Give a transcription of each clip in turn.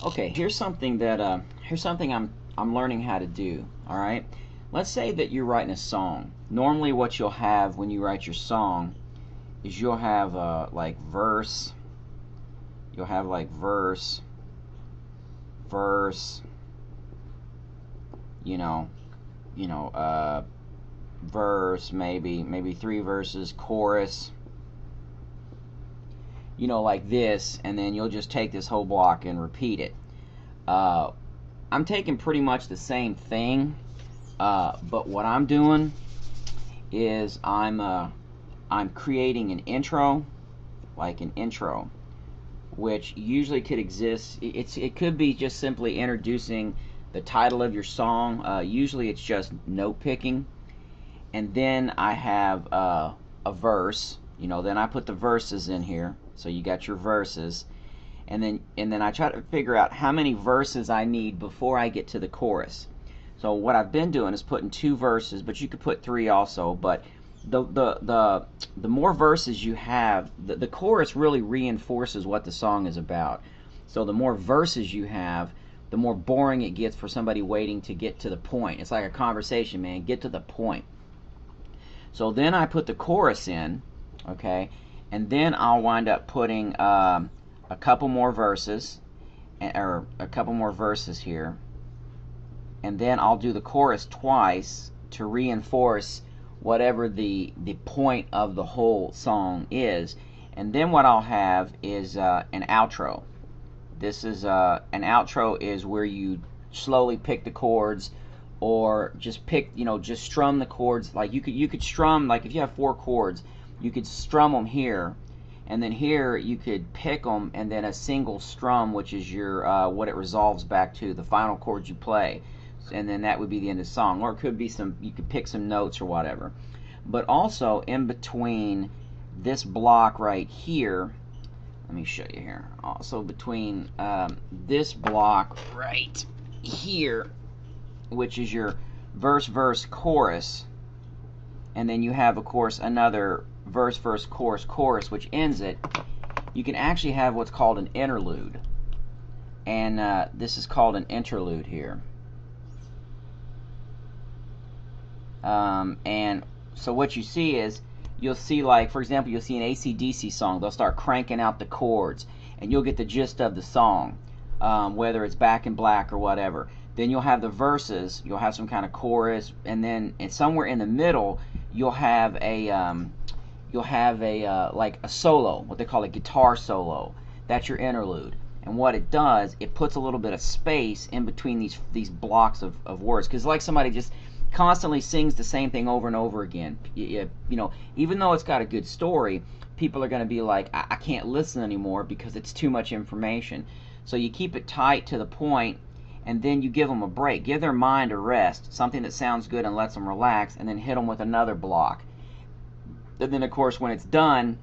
Okay, here's something I'm learning how to do. All right, let's say that you're writing a song. Normally, what you'll have when you write your song is you'll have like verse. You'll have like verse, verse. You know, you know, verse, maybe three verses, chorus. You know, like this, and then you'll just take this whole block and repeat it. Uh, I'm taking pretty much the same thing, but what I'm doing is I'm creating an intro, like an intro, which usually could exist. It could be just simply introducing the title of your song. Usually it's just note picking, and then I have a verse. You know, then I put the verses in here. So you got your verses, and then I try to figure out how many verses I need before I get to the chorus. So what I've been doing is putting 2 verses, but you could put 3 also. But the more verses you have, the chorus really reinforces what the song is about. So the more verses you have, the more boring it gets for somebody waiting to get to the point. It's like a conversation, man. Get to the point. So then I put the chorus in, okay, and then I'll wind up putting a couple more verses, or a couple more verses here, and then I'll do the chorus twice to reinforce whatever the point of the whole song is. And then what I'll have is an outro. This is an outro is where you slowly pick the chords, or just pick, you know, just strum the chords. Like you could strum, like if you have 4 chords, you could strum them here, and then here you could pick them, and then a single strum, which is your what it resolves back to, the final chords you play, and then that would be the end of the song. Or it could be some, you could pick some notes or whatever. But also in between this block right here, let me show you here. Also between this block right here, which is your verse, verse, chorus, and then you have, of course, another verse, verse, chorus, chorus, which ends it. You can actually have what's called an interlude, and this is called an interlude here. And so what you see is, you'll see, like, for example, you'll see an AC/DC song. They'll start cranking out the chords, and you'll get the gist of the song, whether it's Back in Black or whatever. Then you'll have the verses, you'll have some kind of chorus, and then somewhere in the middle you'll have a like a solo, what they call a guitar solo. That's your interlude. And what it does, it puts a little bit of space in between these blocks of words, because like somebody just constantly sings the same thing over and over again. You know, even though it's got a good story, people are going to be like, I can't listen anymore because it's too much information. So you keep it tight to the point, and then you give them a break. Give their mind a rest, something that sounds good and lets them relax, and then hit them with another block. And then, of course, when it's done,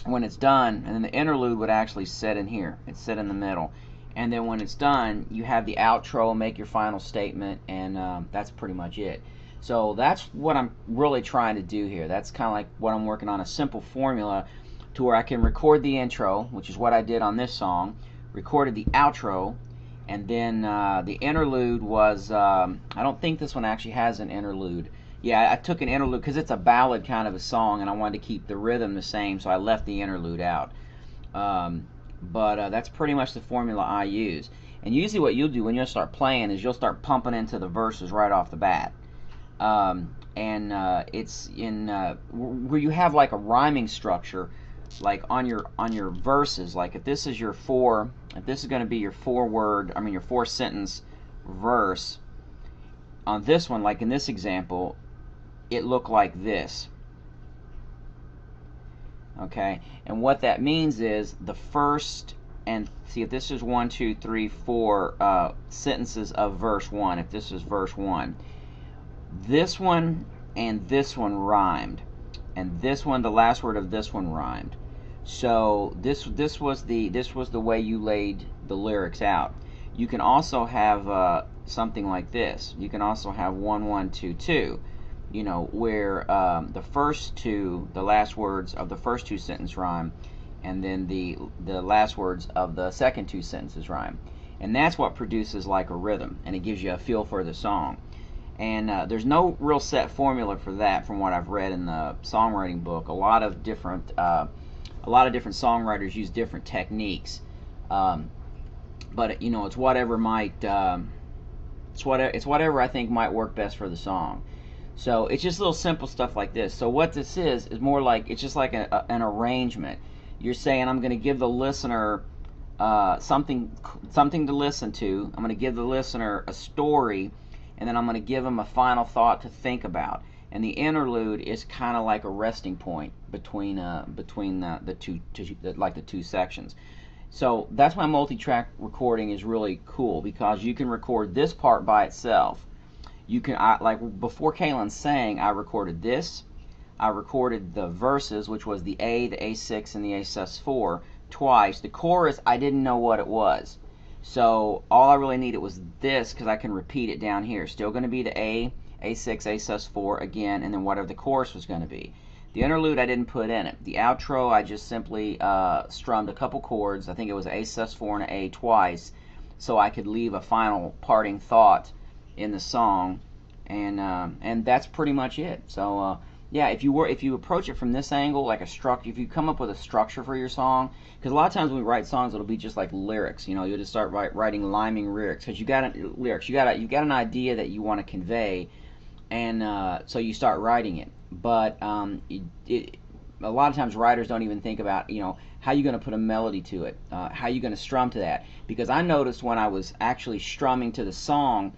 and then the interlude would actually sit in here. It's sit in the middle. And then when it's done, you have the outro, make your final statement, and that's pretty much it. So that's what I'm really trying to do here. That's kind of like what I'm working on, a simple formula to where I can record the intro, which is what I did on this song, recorded the outro, and then the interlude was, I don't think this one actually has an interlude. Yeah, I took an interlude because it's a ballad kind of a song, and I wanted to keep the rhythm the same, so I left the interlude out. But that's pretty much the formula I use. And usually what you'll do when you'll start playing is you'll start pumping into the verses right off the bat. It's in where you have like a rhyming structure, like on your verses. Like if this is your if this is going to be your 4-sentence verse, on this one, like in this example, it looked like this. Okay, and what that means is the first, and see if this is 1, 2, 3, 4 sentences of verse 1. If this is verse 1, this one and this one rhymed, and this one, the last word of this one rhymed. So this was the way you laid the lyrics out. You can also have something like this. You can also have 1, 1, 2, 2. Where the last words of the first 2 sentences rhyme, and then the last words of the second two sentences rhyme. And that's what produces like a rhythm, and it gives you a feel for the song. And there's no real set formula for that from what I've read in the songwriting book. A lot of different songwriters use different techniques, but you know, it's whatever might it's whatever I think might work best for the song. So it's just little simple stuff like this. So what this is more like, it's just like an arrangement. You're saying, I'm going to give the listener something to listen to. I'm going to give the listener a story, and then I'm going to give them a final thought to think about. And the interlude is kind of like a resting point between the two sections. So that's why multi-track recording is really cool, because you can record this part by itself. You can, like before Kaylin sang, I recorded this. I recorded the verses, which was the A, the A6, and the A sus4 twice. The chorus, I didn't know what it was. So all I really needed was this, because I can repeat it down here. Still going to be the A, A6, A sus4 again, and then whatever the chorus was going to be. The interlude I didn't put in it. The outro I just simply strummed a couple chords. I think it was A sus4 and an A twice, so I could leave a final parting thought in the song, and that's pretty much it. So yeah, if you approach it from this angle, like a structure, if you come up with a structure for your song, because a lot of times when we write songs, it'll be just like lyrics. You know, you'll just start writing liming lyrics, because you got an idea that you want to convey, and so you start writing it. But a lot of times writers don't even think about, you know, how you going to put a melody to it, how you going to strum to that. Because I noticed when I was actually strumming to the song,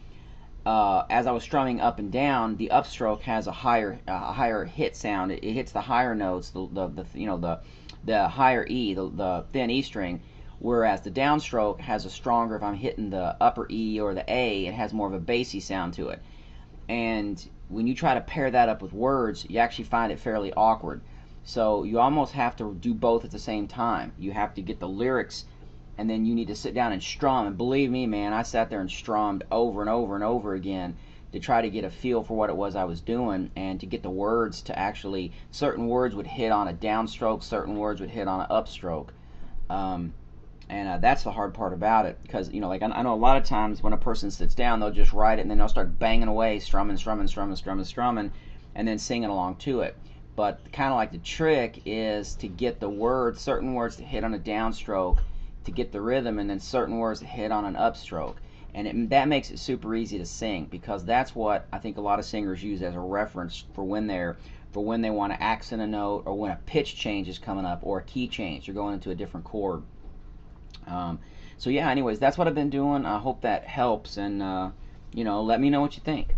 as I was strumming up and down, the upstroke has a higher hit sound. It hits the higher notes, the higher E, the thin E string, whereas the downstroke has a stronger. If I'm hitting the upper E or the A, it has more of a bassy sound to it. And when you try to pair that up with words, you actually find it fairly awkward. So you almost have to do both at the same time. You have to get the lyrics, and then you need to sit down and strum. And believe me, man, I sat there and strummed over and over and over again to try to get a feel for what it was I was doing, and to get the words to actually, certain words would hit on a downstroke, certain words would hit on an upstroke. And that's the hard part about it, because, you know, like I know a lot of times when a person sits down, they'll just write it and then they'll start banging away, strumming, and then singing along to it. But kind of like the trick is to get the words, certain words to hit on a downstroke, to get the rhythm, and then certain words to hit on an upstroke. And that makes it super easy to sing, because that's what I think a lot of singers use as a reference for when they want to accent a note, or when a pitch change is coming up, or a key change. You're going into a different chord. So yeah, anyways, that's what I've been doing. I hope that helps, and you know, let me know what you think.